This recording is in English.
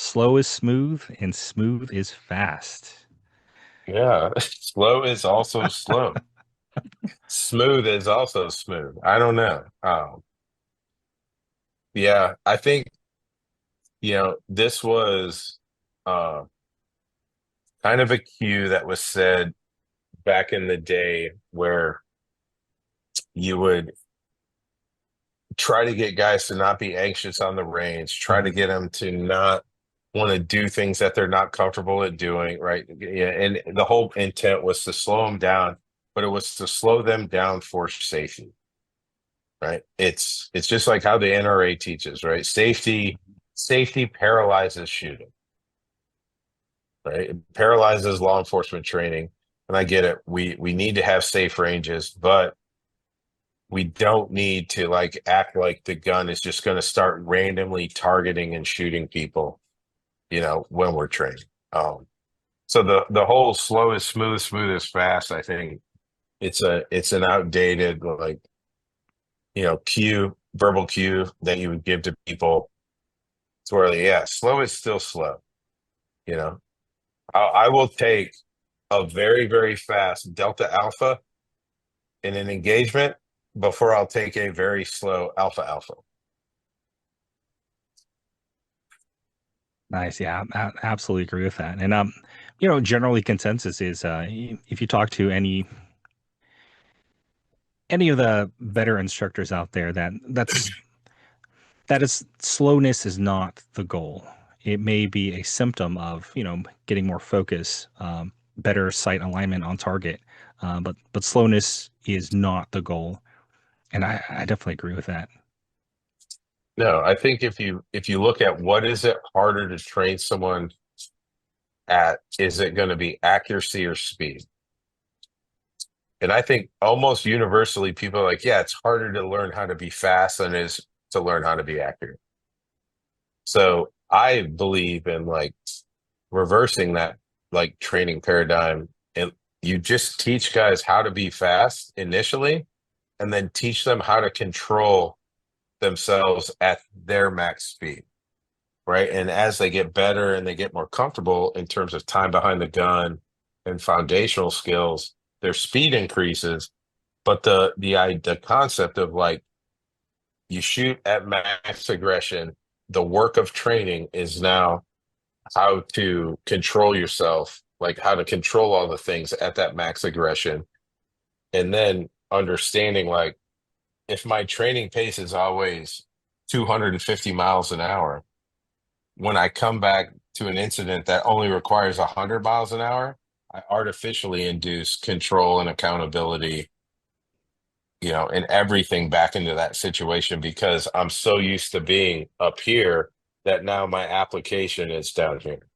Slow is smooth and smooth is fast. Yeah, slow is also slow. Smooth is also smooth. I don't know. Yeah, I think, this was uh, kind of a cue that was said back in the day where you would try to get guys to not be anxious on the range, try to Mhm. get them to not want to do things that they're not comfortable at doing, right? Yeah, and the whole intent was to slow them down, but it was to slow them down for safety, right? It's just like how the NRA teaches, right? Safety paralyzes shooting, right? It paralyzes law enforcement training. And I get it. We need to have safe ranges, but we don't need to like act like the gun is just going to start randomly targeting and shooting people, when we're training. So the whole slow is smooth, smooth is fast. I think it's an outdated like verbal cue that you would give to people. It's where yeah, slow is still slow. You know, I will take a very very fast delta alpha in an engagement before I'll take a very slow alpha alpha. Nice. Yeah, absolutely agree with that. And generally consensus is if you talk to any of the better instructors out there that is slowness is not the goal. It may be a symptom of, getting more focus, better sight alignment on target. But slowness is not the goal. And I definitely agree with that. No, I think if you look at what is it harder to train someone at, is it going to be accuracy or speed? And I think almost universally people are like, yeah, it's harder to learn how to be fast than it is to learn how to be accurate. So I believe in like reversing that like training paradigm. And you just teach guys how to be fast initially, and then teach them how to control themselves at their max speed. Right. And as they get better and they get more comfortable in terms of time behind the gun and foundational skills, their speed increases. But the concept of like you shoot at max aggression, the work of training is now how to control yourself, like how to control all the things at that max aggression. And then understanding like if my training pace is always 250 miles an hour, when I come back to an incident that only requires 100 miles an hour, I artificially induce control and accountability, and everything back into that situation because I'm so used to being up here that now my application is down here.